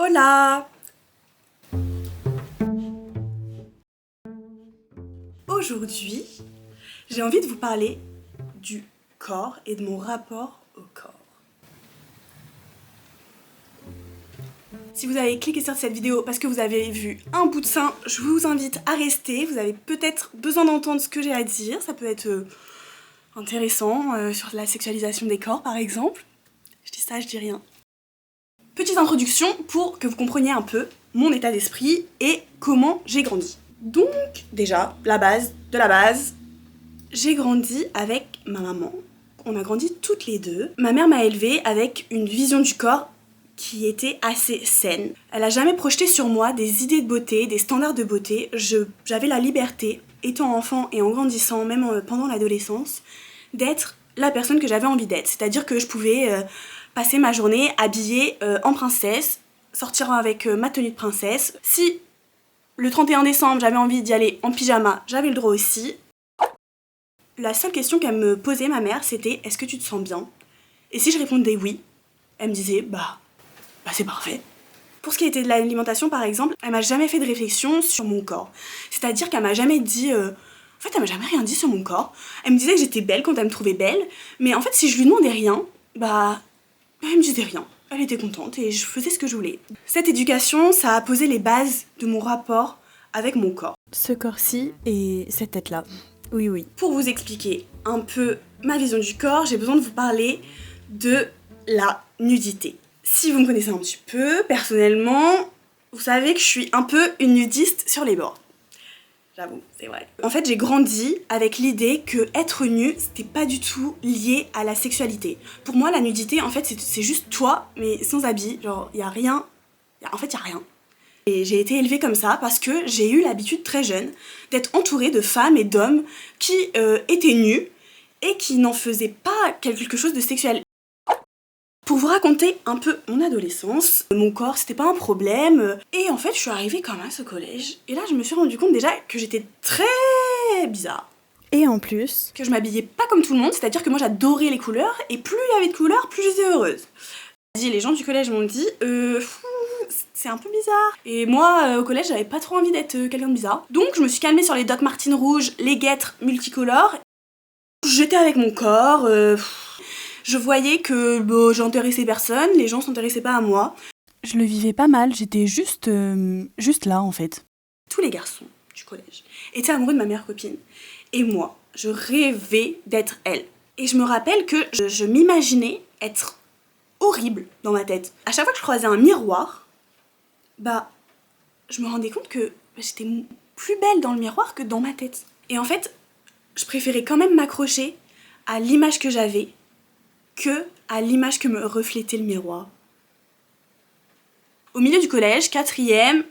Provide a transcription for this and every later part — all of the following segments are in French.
Hola! Aujourd'hui, j'ai envie de vous parler du corps et de mon rapport au corps. Si vous avez cliqué sur cette vidéo parce que vous avez vu un bout de sein, je vous invite à rester. Vous avez peut-être besoin d'entendre ce que j'ai à dire. Ça peut être intéressant sur la sexualisation des corps par exemple. Je dis ça, je dis rien. Petite introduction pour que vous compreniez un peu mon état d'esprit et comment j'ai grandi. Donc déjà, la base de la base, j'ai grandi avec ma maman. On a grandi toutes les deux. Ma mère m'a élevée avec une vision du corps qui était assez saine. Elle a jamais projeté sur moi des idées de beauté, des standards de beauté. J'avais la liberté, étant enfant et en grandissant, même pendant l'adolescence, d'être la personne que j'avais envie d'être. C'est-à-dire que je pouvais passer ma journée habillée en princesse, sortir avec ma tenue de princesse. Si le 31 décembre j'avais envie d'y aller en pyjama, j'avais le droit aussi. La seule question qu'elle me posait, ma mère, c'était « Est-ce que tu te sens bien ?» Et si je répondais oui, elle me disait « Bah c'est parfait ». Pour ce qui était de l'alimentation par exemple, elle m'a jamais fait de réflexion sur mon corps. C'est-à-dire qu'elle m'a jamais dit... En fait, elle m'a jamais rien dit sur mon corps. Elle me disait que j'étais belle quand elle me trouvait belle, mais en fait, si je lui demandais rien, elle me disait rien. Elle était contente et je faisais ce que je voulais. Cette éducation, ça a posé les bases de mon rapport avec mon corps. Ce corps-ci et cette tête-là. Oui. Pour vous expliquer un peu ma vision du corps, j'ai besoin de vous parler de la nudité. Si vous me connaissez un petit peu, personnellement, vous savez que je suis un peu une nudiste sur les bords. J'avoue, c'est vrai. En fait, j'ai grandi avec l'idée que être nu, c'était pas du tout lié à la sexualité. Pour moi, la nudité, en fait, c'est juste toi, mais sans habit. Genre, y a rien. En fait, y a rien. Et j'ai été élevée comme ça parce que j'ai eu l'habitude très jeune d'être entourée de femmes et d'hommes qui étaient nus et qui n'en faisaient pas quelque chose de sexuel. Pour vous raconter un peu mon adolescence, mon corps c'était pas un problème et en fait je suis arrivée quand même au collège et là je me suis rendu compte déjà que j'étais très bizarre. Et en plus, Que je m'habillais pas comme tout le monde, c'est-à-dire que moi j'adorais les couleurs et plus il y avait de couleurs, plus j'étais heureuse. Les gens du collège m'ont dit c'est un peu bizarre. Et moi, au collège, j'avais pas trop envie d'être quelqu'un de bizarre. Donc je me suis calmée sur les Doc Martens rouges, les guêtres multicolores. J'étais avec mon corps, je voyais que j'intéressais personne, les gens s'intéressaient pas à moi. je le vivais pas mal, j'étais juste là en fait. Tous les garçons du collège étaient amoureux de ma meilleure copine. Et moi, je rêvais d'être elle. Et je me rappelle que je m'imaginais être horrible dans ma tête. À chaque fois que je croisais un miroir, je me rendais compte que j'étais plus belle dans le miroir que dans ma tête. Et en fait, je préférais quand même m'accrocher à l'image que j'avais que à l'image que me reflétait le miroir. Au milieu du collège, 4e,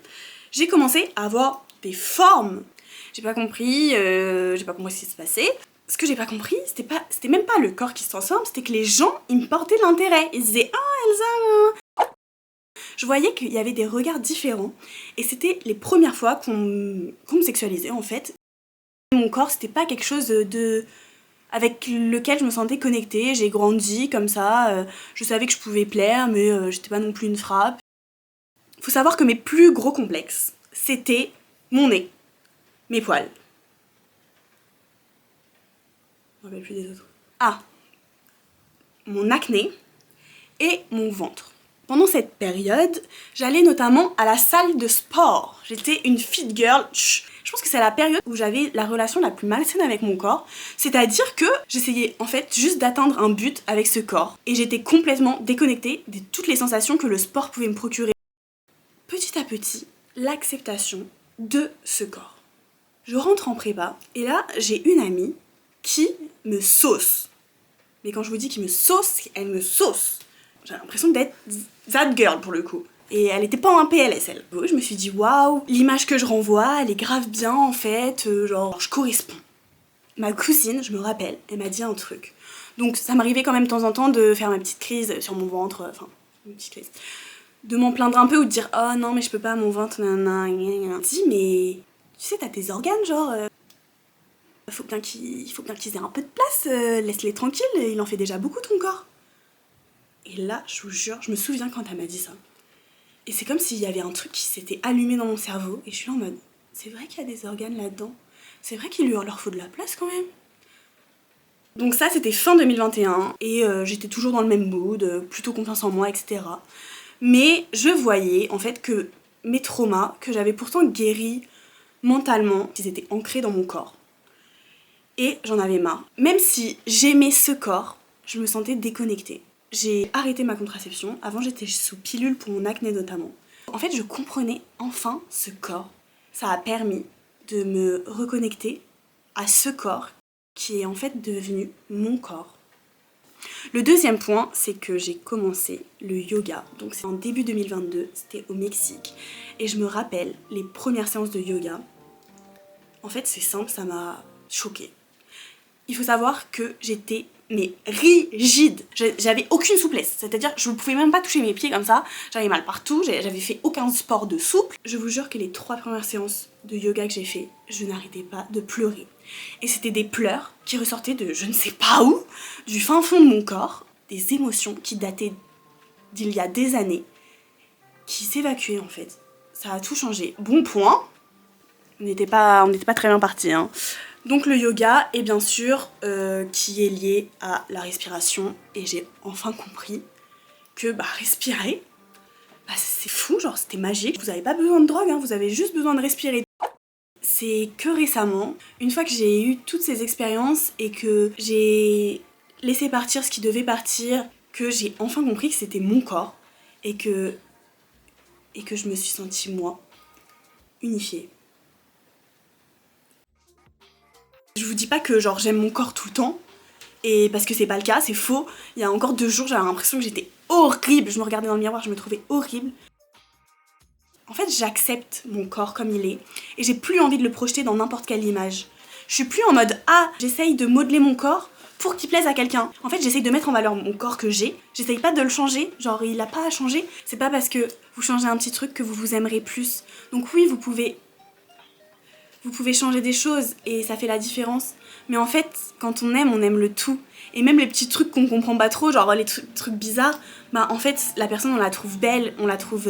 j'ai commencé à avoir des formes. J'ai pas compris ce qui se passait. Ce que j'ai pas compris, c'était même pas le corps qui se transforme, c'était que les gens, ils me portaient de l'intérêt. Ils disaient « Ah, Elsa !» Je voyais qu'il y avait des regards différents et c'était les premières fois qu'on me sexualisait en fait. Mon corps, c'était pas quelque chose avec lequel je me sentais connectée. J'ai grandi comme ça, je savais que je pouvais plaire, mais j'étais pas non plus une frappe. Faut savoir que mes plus gros complexes, c'était mon nez, mes poils. Je me rappelle plus des autres. Ah, mon acné et mon ventre. Pendant cette période, j'allais notamment à la salle de sport. J'étais une fit girl. Je pense que c'est la période où j'avais la relation la plus malsaine avec mon corps. C'est-à-dire que j'essayais en fait juste d'atteindre un but avec ce corps. Et j'étais complètement déconnectée de toutes les sensations que le sport pouvait me procurer. Petit à petit, l'acceptation de ce corps. Je rentre en prépa et là, j'ai une amie qui me sauce. Mais quand je vous dis qu'il me sauce, elle me sauce. J'ai l'impression d'être that girl pour le coup. Et elle était pas en PLS elle. Je me suis dit waouh, l'image que je renvoie, elle est grave bien en fait, genre je corresponds. Ma cousine, je me rappelle, elle m'a dit un truc. Donc ça m'arrivait quand même de temps en temps de faire ma petite crise sur mon ventre, enfin, une petite crise. De m'en plaindre un peu ou de dire oh non mais je peux pas, mon ventre, nanana. Je dis mais tu sais, t'as tes organes, genre. Faut bien qu'ils aient un peu de place, laisse-les tranquilles, il en fait déjà beaucoup ton corps. Et là, je vous jure, je me souviens quand elle m'a dit ça. Et c'est comme s'il y avait un truc qui s'était allumé dans mon cerveau. Et je suis là en mode, c'est vrai qu'il y a des organes là-dedans. C'est vrai qu'il leur faut de la place quand même. Donc ça, c'était fin 2021. Et j'étais toujours dans le même mood, plutôt confiance en moi, etc. Mais je voyais en fait que mes traumas, que j'avais pourtant guéris mentalement, ils étaient ancrés dans mon corps. Et j'en avais marre. Même si j'aimais ce corps, je me sentais déconnectée. J'ai arrêté ma contraception. Avant, j'étais sous pilule pour mon acné notamment. En fait, je comprenais enfin ce corps. Ça a permis de me reconnecter à ce corps qui est en fait devenu mon corps. Le deuxième point, c'est que j'ai commencé le yoga. Donc c'est en début 2022, c'était au Mexique. Et je me rappelle les premières séances de yoga. En fait, c'est simple, ça m'a choquée. Il faut savoir que j'étais rigide. J'avais aucune souplesse. C'est-à-dire, je ne pouvais même pas toucher mes pieds comme ça. J'avais mal partout, j'avais fait aucun sport de souple. Je vous jure que les 3 premières séances de yoga que j'ai fait, je n'arrêtais pas de pleurer. Et c'était des pleurs qui ressortaient de je ne sais pas où, du fin fond de mon corps, des émotions qui dataient d'il y a des années, qui s'évacuaient en fait. Ça a tout changé. Bon point, on n'était pas très bien partis, hein. Donc le yoga est bien sûr qui est lié à la respiration et j'ai enfin compris que respirer, c'est fou, genre c'était magique. Vous n'avez pas besoin de drogue, hein, vous avez juste besoin de respirer. C'est que récemment, une fois que j'ai eu toutes ces expériences et que j'ai laissé partir ce qui devait partir, que j'ai enfin compris que c'était mon corps et que je me suis sentie moi, unifiée. Je vous dis pas que genre j'aime mon corps tout le temps, et parce que c'est pas le cas, c'est faux. Il y a encore 2 jours, j'avais l'impression que j'étais horrible. Je me regardais dans le miroir, je me trouvais horrible. En fait, j'accepte mon corps comme il est, et j'ai plus envie de le projeter dans n'importe quelle image. Je suis plus en mode j'essaye de modeler mon corps pour qu'il plaise à quelqu'un. En fait, j'essaye de mettre en valeur mon corps que j'ai. J'essaye pas de le changer, genre il a pas à changer. C'est pas parce que vous changez un petit truc que vous vous aimerez plus. Donc oui, vous pouvez changer des choses et ça fait la différence. Mais en fait, quand on aime le tout. Et même les petits trucs qu'on comprend pas trop, genre les trucs bizarres, en fait, la personne, on la trouve belle, on la trouve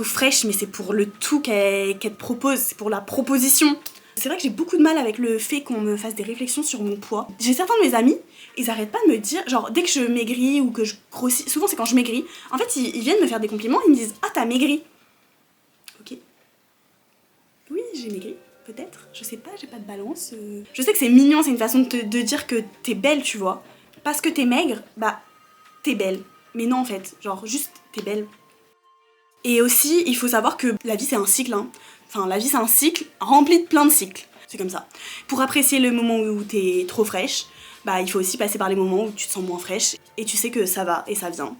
fraîche, mais c'est pour le tout qu'elle te propose, c'est pour la proposition. C'est vrai que j'ai beaucoup de mal avec le fait qu'on me fasse des réflexions sur mon poids. J'ai certains de mes amis, ils arrêtent pas de me dire, genre dès que je maigris ou que je grossis, souvent c'est quand je maigris, en fait ils viennent me faire des compliments, ils me disent « Ah, t'as maigri !» Ok. Oui, j'ai maigri. Peut-être, je sais pas, j'ai pas de balance. Je sais que c'est mignon, c'est une façon de dire que t'es belle, tu vois. Parce que t'es maigre, t'es belle. Mais non en fait, genre juste t'es belle. Et aussi, il faut savoir que la vie c'est un cycle, hein. Enfin, la vie c'est un cycle rempli de plein de cycles. C'est comme ça. Pour apprécier le moment où t'es trop fraîche, il faut aussi passer par les moments où tu te sens moins fraîche. Et tu sais que ça va et ça vient.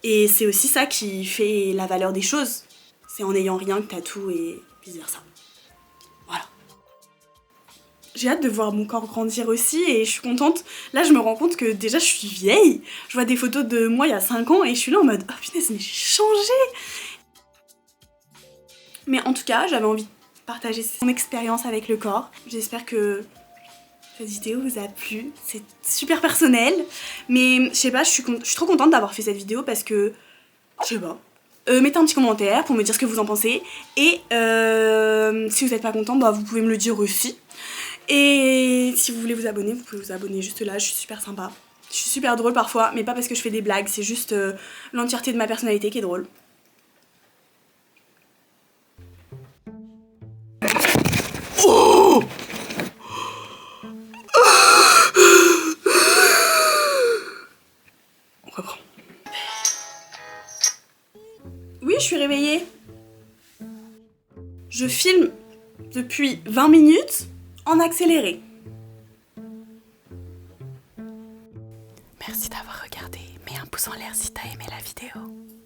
Et c'est aussi ça qui fait la valeur des choses. C'est en n'ayant rien que t'as tout et vice versa. Voilà. J'ai hâte de voir mon corps grandir aussi et je suis contente. Là, je me rends compte que déjà, je suis vieille. Je vois des photos de moi il y a 5 ans et je suis là en mode « Oh punaise, mais j'ai changé !» Mais en tout cas, j'avais envie de partager mon expérience avec le corps. J'espère que cette vidéo vous a plu. C'est super personnel. Mais je sais pas, je suis trop contente d'avoir fait cette vidéo parce que... Je sais pas. Mettez un petit commentaire pour me dire ce que vous en pensez. Et si vous n'êtes pas content, vous pouvez me le dire aussi. Et si vous voulez vous abonner, vous pouvez vous abonner juste là, je suis super sympa. Je suis super drôle parfois, mais pas parce que je fais des blagues, c'est juste l'entièreté de ma personnalité qui est drôle. Oh! On reprend. Oui, je suis réveillée. Je filme depuis 20 minutes en accéléré. Merci d'avoir regardé. Mets un pouce en l'air si t'as aimé la vidéo.